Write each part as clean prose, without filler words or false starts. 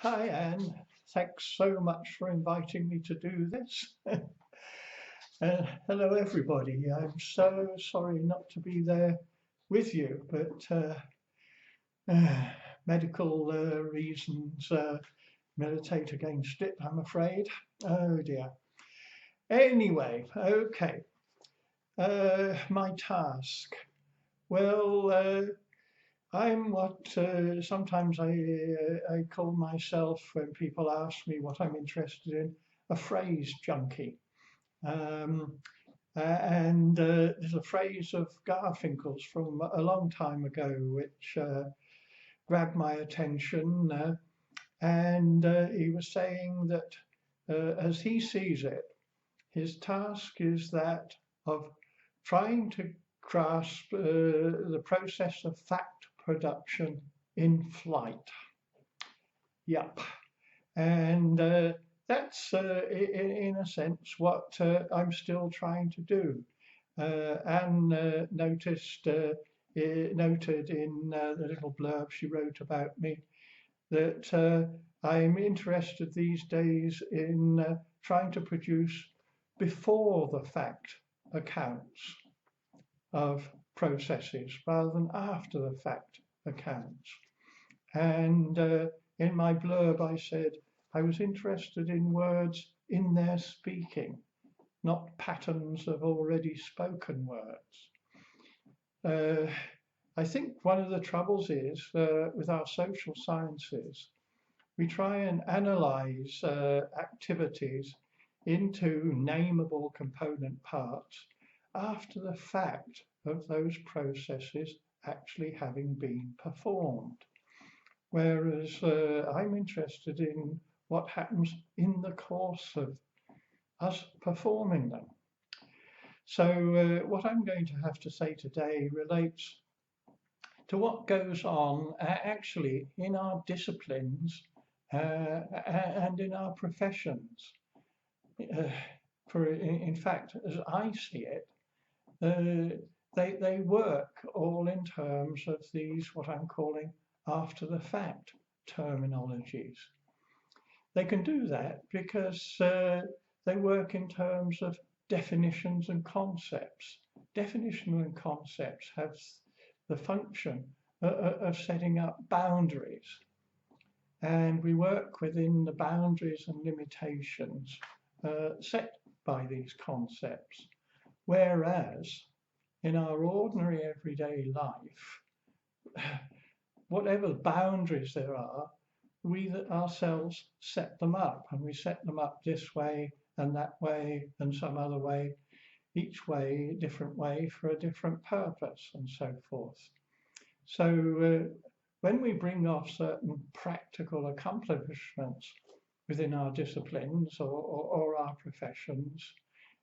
Hi, Anne. Thanks so much for inviting me to do this. Hello, everybody. I'm so sorry not to be there with you, but uh, medical reasons militate against it, I'm afraid. Oh dear. Anyway, okay. My task. Well, I'm what sometimes I call myself, when people ask me what I'm interested in, a phrase junkie. Um, and there's a phrase of Garfinkel's from a long time ago which grabbed my attention. And he was saying that as he sees it, his task is that of trying to grasp the process of fact production in flight. Yep. And that's, in a sense, what I'm still trying to do. Anne noted in the little blurb she wrote about me that I'm interested these days in trying to produce before the fact accounts of processes rather than after the fact accounts. And in my blurb, I said I was interested in words in their speaking, not patterns of already spoken words. I think one of the troubles is with our social sciences, we try and analyze activities into nameable component parts after the fact of those processes actually having been performed. Whereas I'm interested in what happens in the course of us performing them. So what I'm going to have to say today relates to what goes on actually in our disciplines and in our professions. In fact, as I see it, they work all in terms of these, what I'm calling after the fact terminologies. They can do that because they work in terms of definitions and concepts. Definition and concepts have the function of setting up boundaries. And we work within the boundaries and limitations set by these concepts. Whereas in our ordinary everyday life, whatever boundaries there are, we ourselves set them up, and we set them up this way and that way and some other way, each way, different way for a different purpose and so forth. So when we bring off certain practical accomplishments within our disciplines or our professions,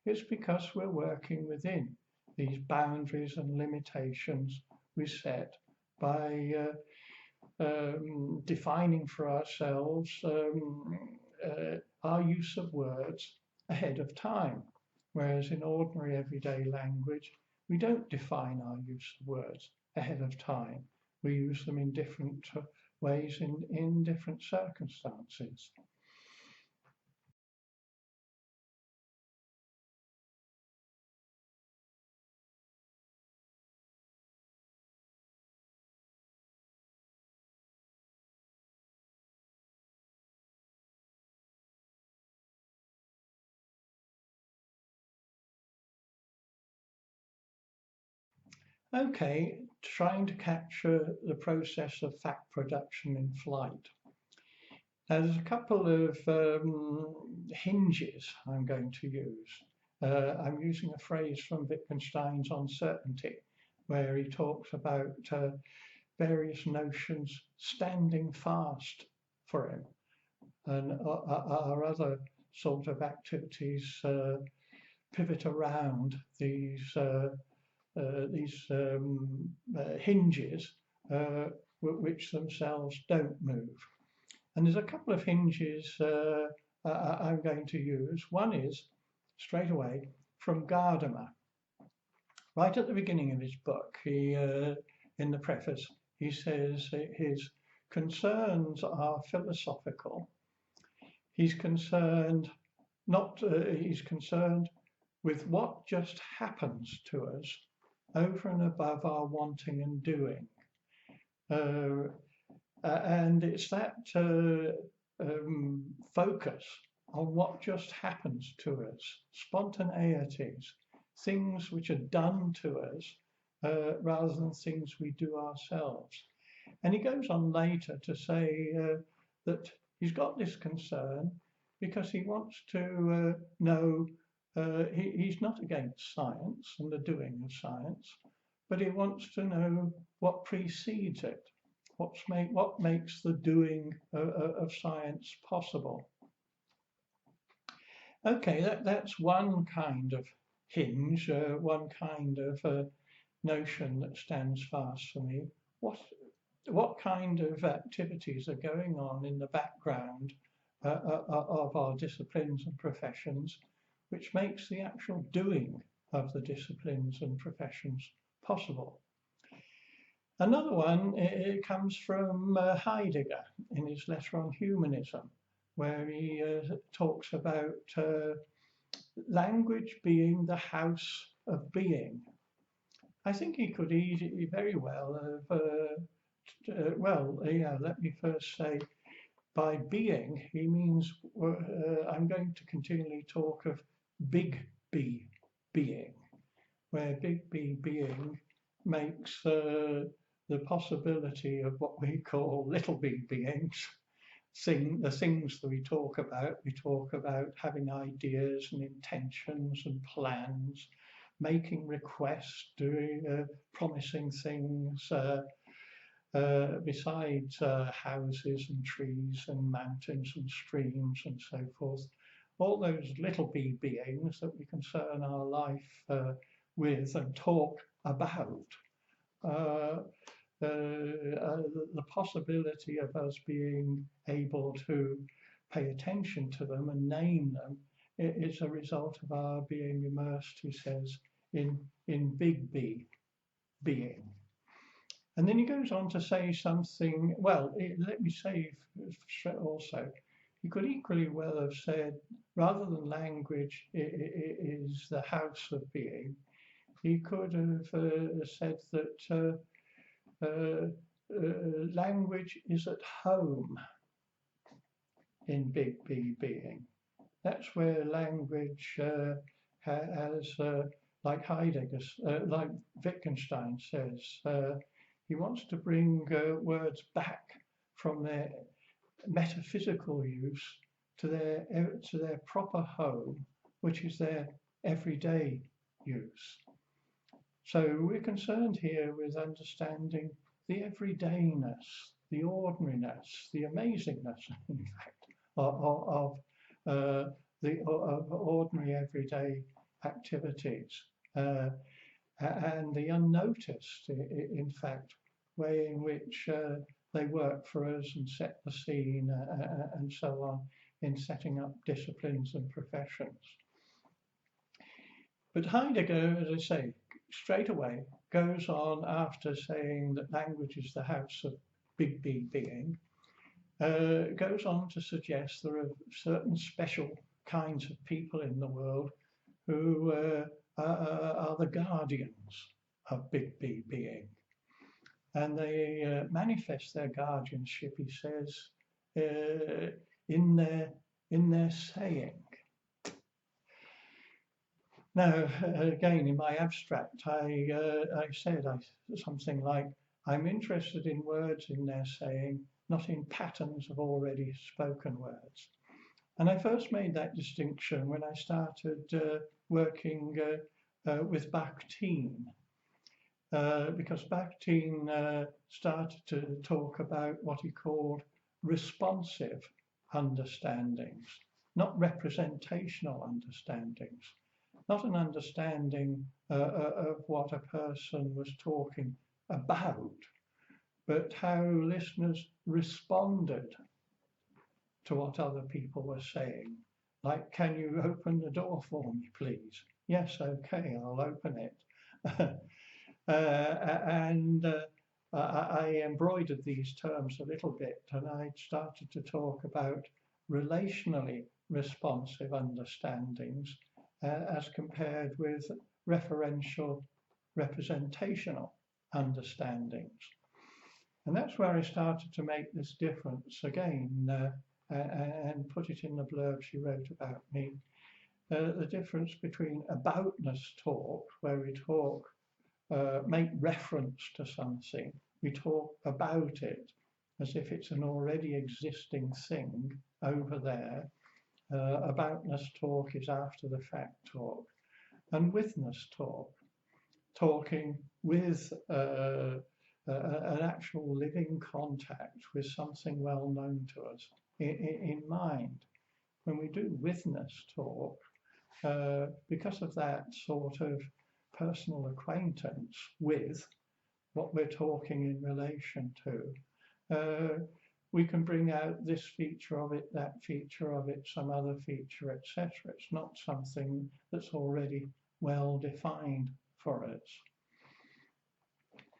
it's because we're working within these boundaries and limitations we set by defining for ourselves our use of words ahead of time. Whereas in ordinary everyday language, we don't define our use of words ahead of time. We use them in different ways in different circumstances. Okay, trying to capture the process of fact production in flight. Now, there's a couple of hinges I'm going to use. I'm using a phrase from Wittgenstein's Uncertainty, where he talks about various notions standing fast for him, and our other sort of activities pivot around these hinges, which themselves don't move. And there's a couple of hinges I'm going to use. One is, straight away, from Gadamer. Right at the beginning of his book, he, in the preface, he says his concerns are philosophical. He's concerned he's concerned with what just happens to us over and above our wanting and doing. And it's that focus on what just happens to us, spontaneities, things which are done to us rather than things we do ourselves. And he goes on later to say that he's got this concern because he wants to know, he's not against science and the doing of science, but he wants to know what precedes it, what makes the doing of science possible. Okay, that's one kind of hinge, one kind of notion that stands fast for me. What kind of activities are going on in the background of our disciplines and professions, which makes the actual doing of the disciplines and professions possible? Another one, it comes from Heidegger in his letter on humanism, where he talks about language being the house of being. I think he could very well have, let me first say, by being, he means, I'm going to continually talk of big B being, where big B being makes the possibility of what we call little b beings, the things that we talk about having ideas and intentions and plans, making requests, doing promising things, besides houses and trees and mountains and streams and so forth. All those little b beings that we concern our life with and talk about. The possibility of us being able to pay attention to them and name them is a result of our being immersed, he says, in big B being. And then he goes on to say something, well, let me say also, he could equally well have said, rather than language is the house of being, he could have said that language is at home in big B being. That's where language has, like Heidegger, like Wittgenstein says, he wants to bring words back from their metaphysical use to their proper home, which is their everyday use. So we're concerned here with understanding the everydayness, the ordinariness, the amazingness, in fact, of ordinary everyday activities, and the unnoticed, in fact, way in which they work for us and set the scene and so on in setting up disciplines and professions. But Heidegger, as I say, straight away goes on after saying that language is the house of big B being, goes on to suggest there are certain special kinds of people in the world who are the guardians of big B being. And they manifest their guardianship, he says, in their saying. Now, again, in my abstract, I said something like, I'm interested in words in their saying, not in patterns of already spoken words. And I first made that distinction when I started working with Bakhtin, because Bakhtin started to talk about what he called responsive understandings, not representational understandings. Not an understanding of what a person was talking about, but how listeners responded to what other people were saying. Like, can you open the door for me, please? Yes, okay, I'll open it. I embroidered these terms a little bit, and I started to talk about relationally responsive understandings as compared with referential representational understandings. And that's where I started to make this difference again and put it in the blurb she wrote about me. The difference between aboutness talk, where we talk, make reference to something, we talk about it as if it's an already existing thing over there. Aboutness talk is after the fact talk. And withness talk, talking with an actual living contact with something well known to us in mind. When we do withness talk, because of that sort of personal acquaintance with what we're talking in relation to, we can bring out this feature of it, that feature of it, some other feature, etc. It's not something that's already well defined for us.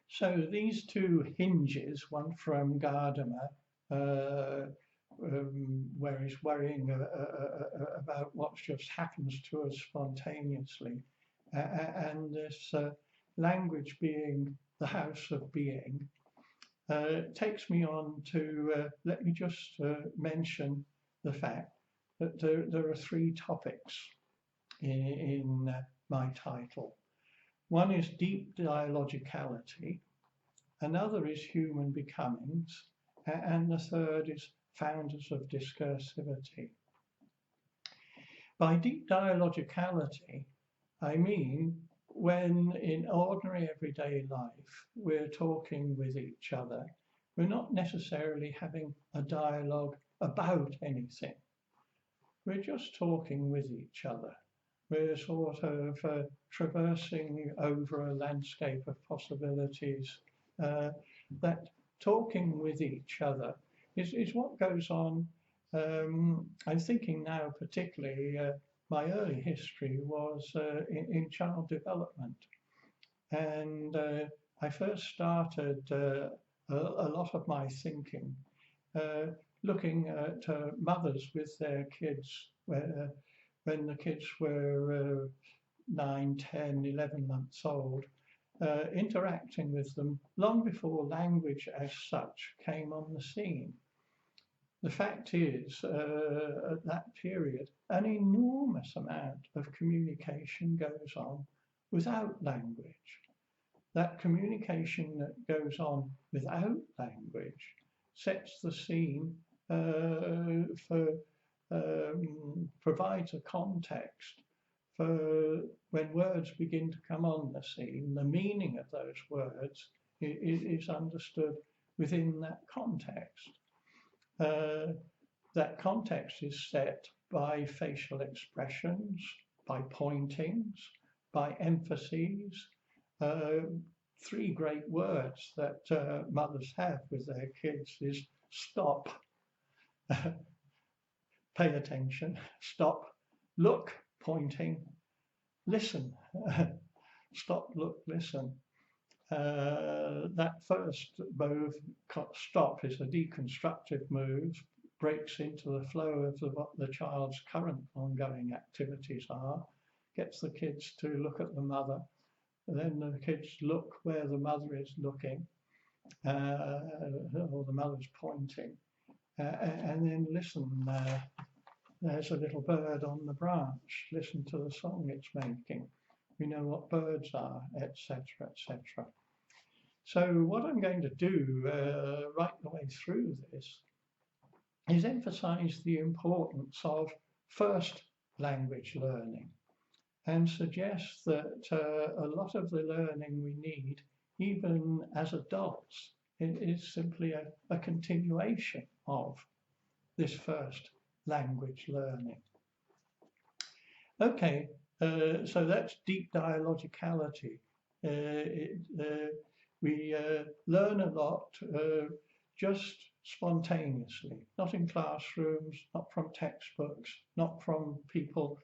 So these two hinges, one from Gadamer, where he's worrying about what just happens to us spontaneously, and this language being the house of being, takes me on to, let me just mention the fact that there are three topics in my title. One is deep dialogicality, another is human becomings, and the third is founders of discursivity. By deep dialogicality, I mean when in ordinary everyday life we're talking with each other, we're not necessarily having a dialogue about anything. We're just talking with each other. We're sort of traversing over a landscape of possibilities. That talking with each other is what goes on. I'm thinking now particularly, my early history was in child development. And I first started a lot of my thinking looking at mothers with their kids when the kids were 9, 10, 11 months old, interacting with them long before language as such came on the scene. The fact is, at that period, an enormous amount of communication goes on without language. That communication that goes on without language sets the scene provides a context for when words begin to come on the scene, the meaning of those words is understood within that context. That context is set by facial expressions, by pointings, by emphases. Three great words that mothers have with their kids is stop, pay attention, stop, look, pointing, listen, stop, look, listen. That first move, stop, is a deconstructive move, breaks into the flow of what the child's current ongoing activities are, gets the kids to look at the mother, and then the kids look where the mother is looking, or the mother's pointing, and then listen. There's a little bird on the branch. Listen to the song it's making. We know what birds are, etc., etc. So what I'm going to do right the way through this is emphasize the importance of first language learning and suggest that a lot of the learning we need, even as adults, is simply a continuation of this first language learning. Okay, so that's deep dialogicality. We learn a lot just spontaneously, not in classrooms, not from textbooks, not from people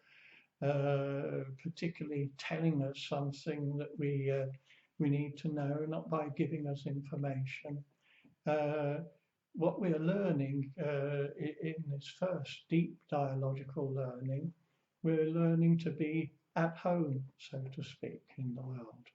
particularly telling us something that we we need to know, not by giving us information. What we're learning in this first deep dialogical learning, we're learning to be at home, so to speak, in the world.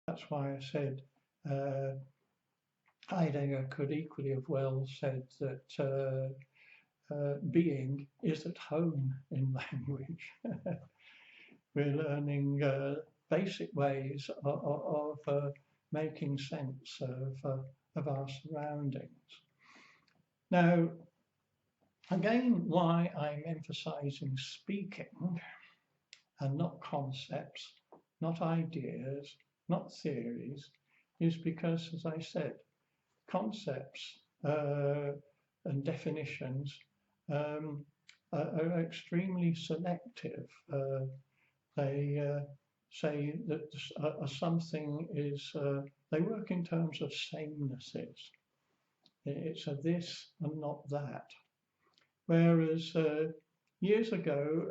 That's why I said Heidegger could equally have well said that being is at home in language. We're learning basic ways of making sense of our surroundings. Now, again, why I'm emphasizing speaking and not concepts, not ideas, not theories, is because, as I said, concepts and definitions are extremely selective. They say that something is, they work in terms of samenesses. It's a this and not that. Whereas years ago,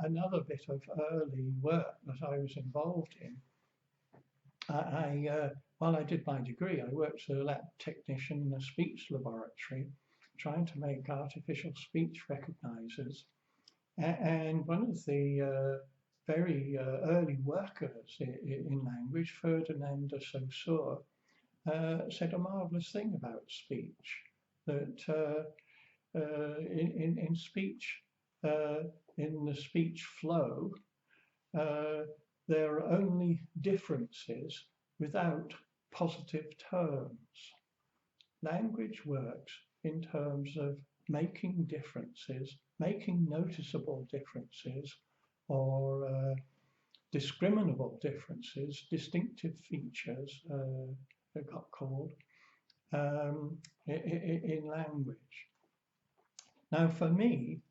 another bit of early work that I was involved in, while I did my degree, I worked as a lab technician in a speech laboratory, trying to make artificial speech recognizers. And one of the very early workers in language, Ferdinand de Saussure, said a marvelous thing about speech, that in speech, in the speech flow, there are only differences without positive terms. Language works in terms of making differences, making noticeable differences, or discriminable differences, distinctive features, they got called, in language. Now, for me,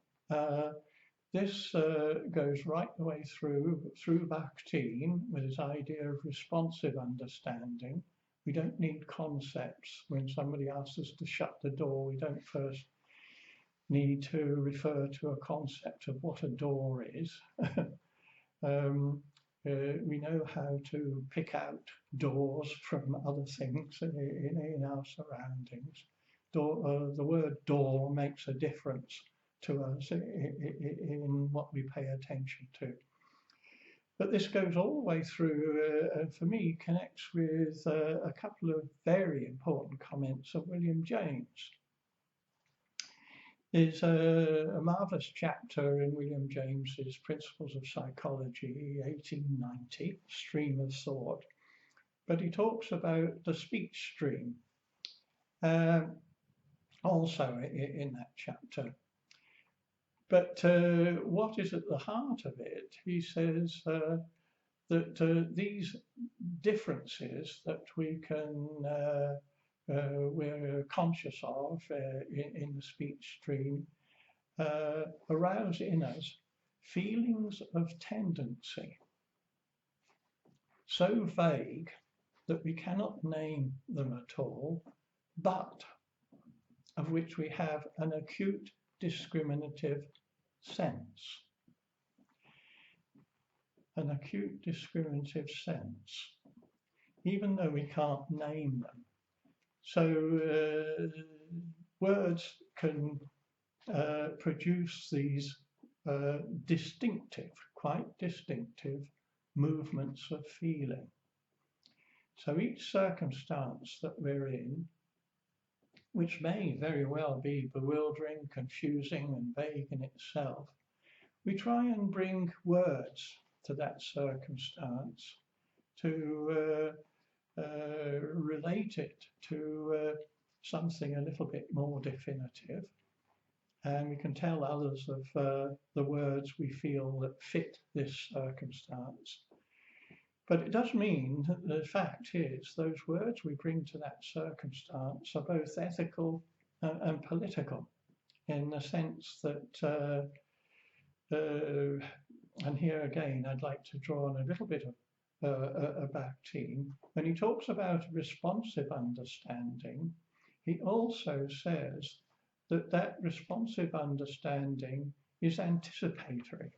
this goes right the way through Bakhtin with his idea of responsive understanding. We don't need concepts. When somebody asks us to shut the door, we don't first need to refer to a concept of what a door is. We know how to pick out doors from other things in our surroundings. The word door makes a difference to us in what we pay attention to. But this goes all the way through, and for me, connects with a couple of very important comments of William James. There's a marvelous chapter in William James's Principles of Psychology, 1890, Stream of Thought, but he talks about the speech stream also in that chapter. But what is at the heart of it? He says that these differences that we're conscious of in the speech stream arouse in us feelings of tendency, so vague that we cannot name them at all, but of which we have an acute discriminative sense. An acute discriminative sense, even though we can't name them. So words can produce these distinctive, quite distinctive movements of feeling. So each circumstance that we're in, which may very well be bewildering, confusing, and vague in itself, we try and bring words to that circumstance to relate it to something a little bit more definitive. And we can tell others of the words we feel that fit this circumstance. But it does mean that the fact is those words we bring to that circumstance are both ethical and political, in the sense that, and here again, I'd like to draw on a little bit of a Bakhtin. When he talks about responsive understanding, he also says that that responsive understanding is anticipatory.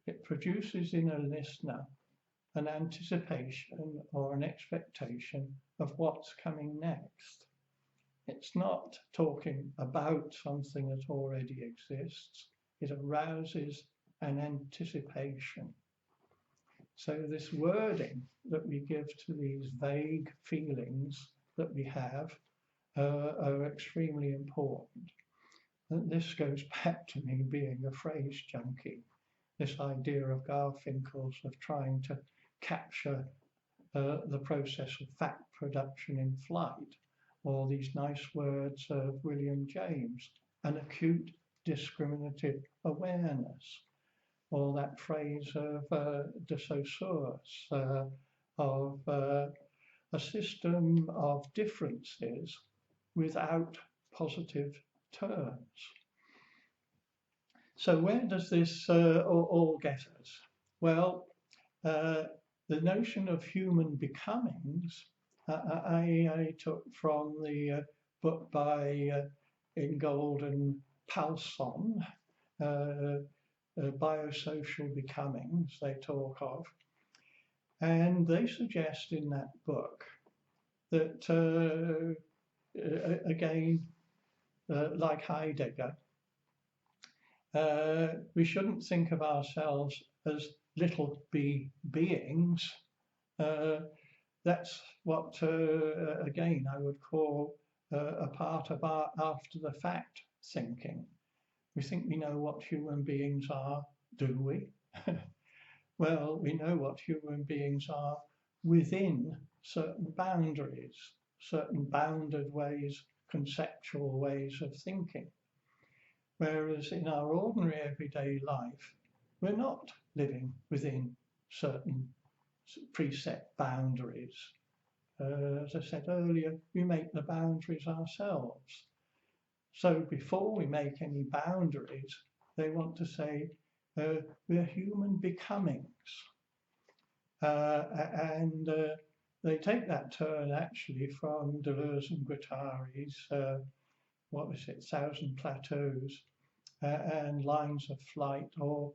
It produces in a listener an anticipation or an expectation of what's coming next. It's not talking about something that already exists. It arouses an anticipation. So this wording that we give to these vague feelings that we have are extremely important. And this goes back to me being a phrase junkie. This idea of Garfinkel's of trying to capture the process of fact production in flight, or these nice words of William James, an acute discriminative awareness, or that phrase of de Saussure of a system of differences without positive terms. So where does this all get us? Well, the notion of human becomings I took from the book by Ingold and Palsson, Biosocial Becomings, they talk of. And they suggest in that book that, again, like Heidegger, we shouldn't think of ourselves as little b beings. That's what, again, I would call a part of our after the fact thinking. We think we know what human beings are, do we? Well, we know what human beings are within certain boundaries, certain bounded ways, conceptual ways of thinking. Whereas in our ordinary everyday life, we're not living within certain preset boundaries. As I said earlier, we make the boundaries ourselves. So before we make any boundaries, they want to say we're human becomings. And they take that turn actually from Deleuze and Guattari's, what was it, Thousand Plateaus and Lines of Flight, or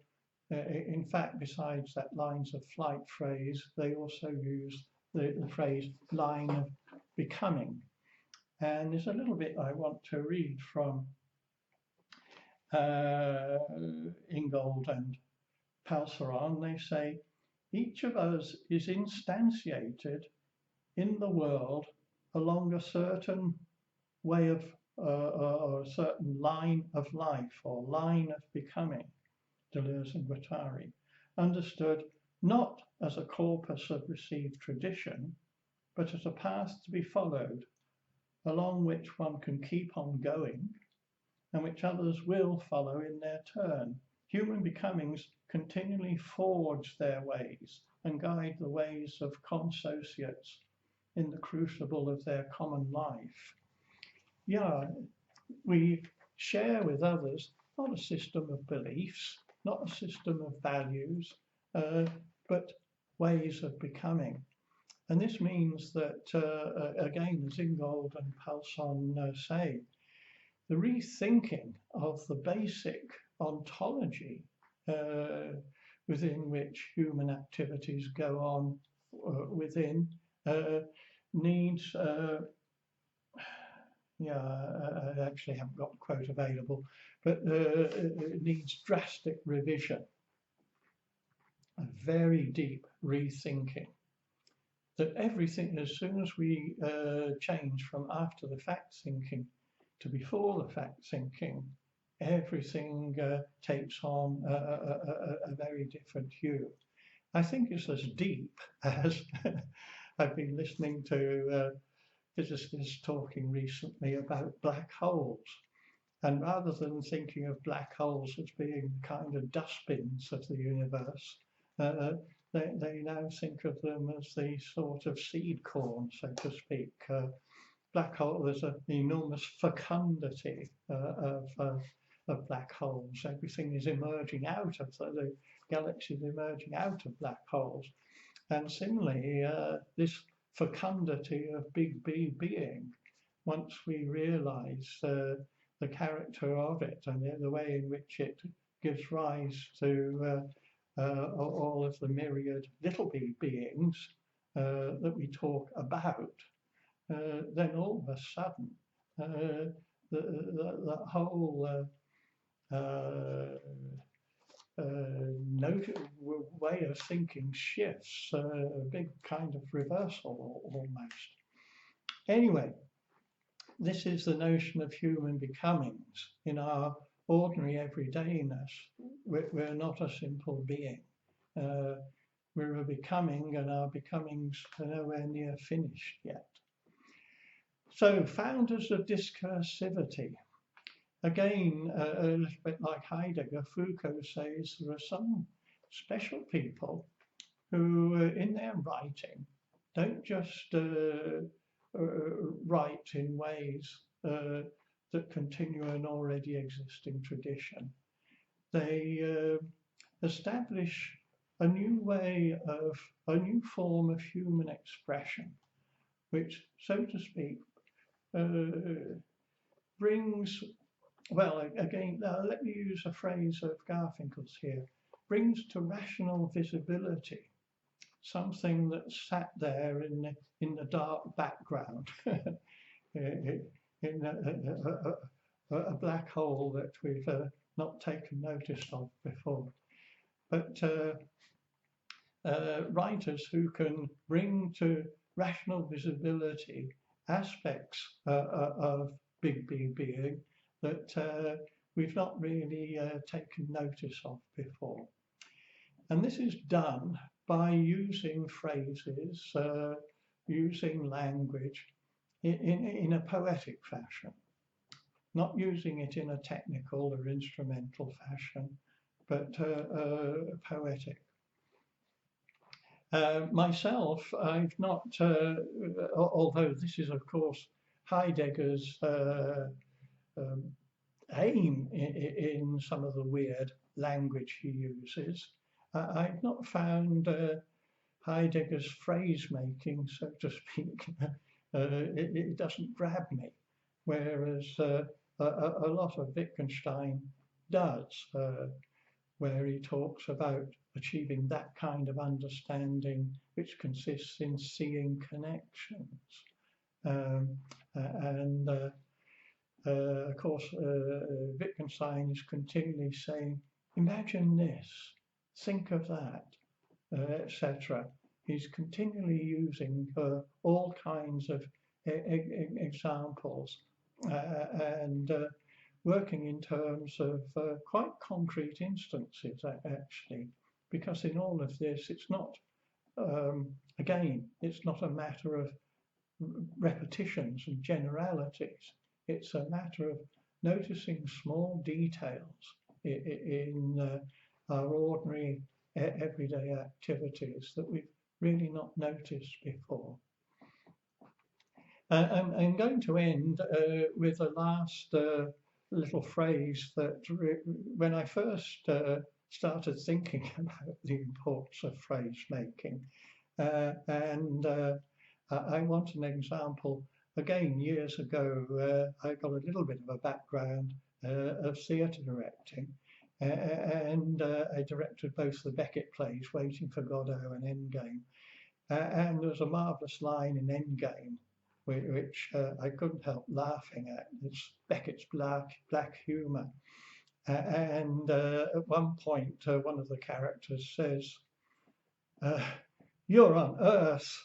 in fact, besides that lines of flight phrase, they also use the phrase line of becoming. And there's a little bit I want to read from Ingold and Palsson. They say, each of us is instantiated in the world along a certain way of, or a certain line of life, or line of becoming, Deleuze and Guattari, understood not as a corpus of received tradition, but as a path to be followed, along which one can keep on going, and which others will follow in their turn. Human becomings continually forge their ways and guide the ways of consociates in the crucible of their common life. Yeah, we share with others not a system of beliefs, not a system of values, but ways of becoming. And this means that, again, as Ingold and Palsson say, the rethinking of the basic ontology within which human activities go on within needs, I actually haven't got the quote available, but it needs drastic revision, a very deep rethinking. That everything, as soon as we change from after the fact thinking to before the fact thinking, everything takes on a very different hue. I think it's as deep as I've been listening to physicists talking recently about black holes. And rather than thinking of black holes as being kind of dustbins of the universe, they now think of them as the sort of seed corn, so to speak. Black hole, there's an enormous fecundity of black holes. Everything is emerging out of the galaxies emerging out of black holes. And similarly, this fecundity of big B being, once we realize the character of it and the way in which it gives rise to all of the myriad little b beings that we talk about, then all of a sudden the whole way of thinking shifts, a big kind of reversal almost. Anyway, this is the notion of human becomings. In our ordinary everydayness, we're not a simple being. We're a becoming, and our becomings are nowhere near finished yet. So, founders of discursivity. Again, a little bit like Heidegger, Foucault says there are some special people who, in their writing, don't just write in ways that continue an already existing tradition. They establish a new way of, a new form of human expression, which, so to speak, brings, well, again, let me use a phrase of Garfinkel's here, brings to rational visibility something that sat there in the dark background, in a black hole that we've not taken notice of before. But writers who can bring to rational visibility aspects of big B being that we've not really taken notice of before. And this is done by using phrases, using language in a poetic fashion, not using it in a technical or instrumental fashion, but poetic. Myself, I've not, although this is, of course, Heidegger's aim in some of the weird language he uses, I've not found Heidegger's phrase making, so to speak, it doesn't grab me, whereas a lot of Wittgenstein does, where he talks about achieving that kind of understanding which consists in seeing connections. Of course, Wittgenstein is continually saying, imagine this, think of that, etc. He's continually using all kinds of examples and working in terms of quite concrete instances, actually, because in all of this, it's not, again, it's not a matter of repetitions and generalities. It's a matter of noticing small details in our ordinary everyday activities that we've really not noticed before. I'm going to end with a last little phrase that when I first started thinking about the importance of phrase making, and I want an example. Again, years ago, I got a little bit of a background of theatre directing, and I directed both the Beckett plays, Waiting for Godot and Endgame. And there was a marvellous line in Endgame, which I couldn't help laughing at. It's Beckett's black humour. And at one point, one of the characters says, "You're on Earth,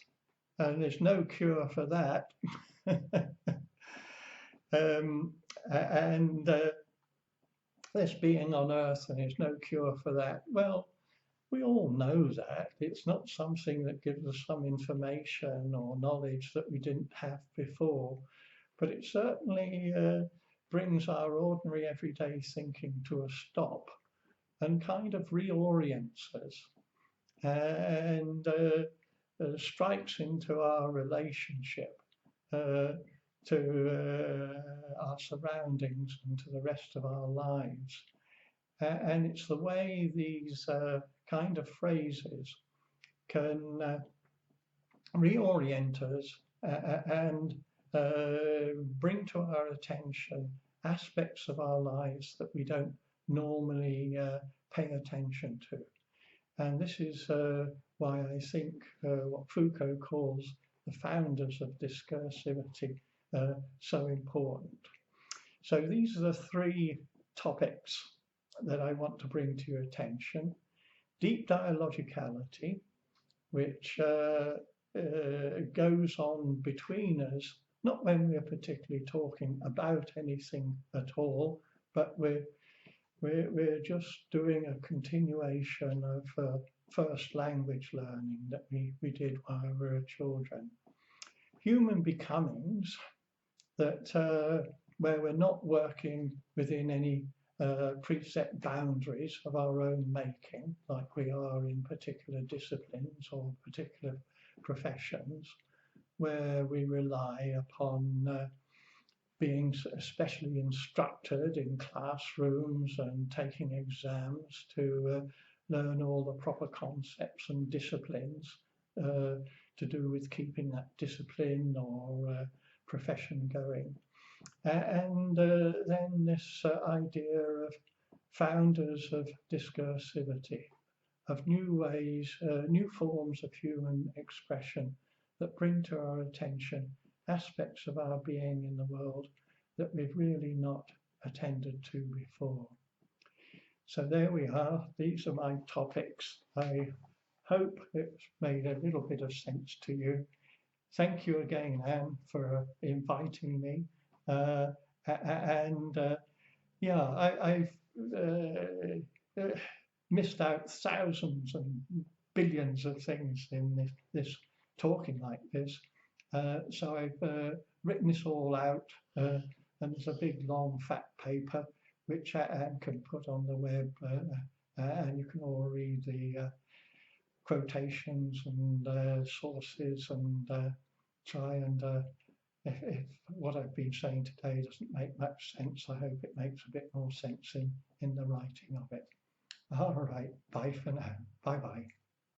and there's no cure for that." This being on Earth and there's no cure for that. Well, we all know that. It's not something that gives us some information or knowledge that we didn't have before, but it certainly brings our ordinary everyday thinking to a stop and kind of reorients us. and strikes into our relationship to our surroundings and to the rest of our lives. And it's the way these kind of phrases can reorient us and bring to our attention aspects of our lives that we don't normally pay attention to. And this is why I think what Foucault calls the founders of discursivity so important. So these are the three topics that I want to bring to your attention. Deep dialogicality, which goes on between us, not when we're particularly talking about anything at all, but we're just doing a continuation of first language learning that we did while we were children. Human becomings, that where we're not working within any preset boundaries of our own making, like we are in particular disciplines or particular professions, where we rely upon being especially instructed in classrooms and taking exams to learn all the proper concepts and disciplines to do with keeping that discipline or profession going. And then this idea of founders of discursivity, of new ways, new forms of human expression that bring to our attention aspects of our being in the world that we've really not attended to before. So there we are. These are my topics. I hope it's made a little bit of sense to you. Thank you again, Anne, for inviting me. I've missed out thousands and billions of things in this talking like this. So I've written this all out, and there's a big long fat paper which Anne can put on the web, and you can all read the quotations and sources and try and if what I've been saying today doesn't make much sense, I hope it makes a bit more sense in the writing of it. All right, bye for now. Bye-bye.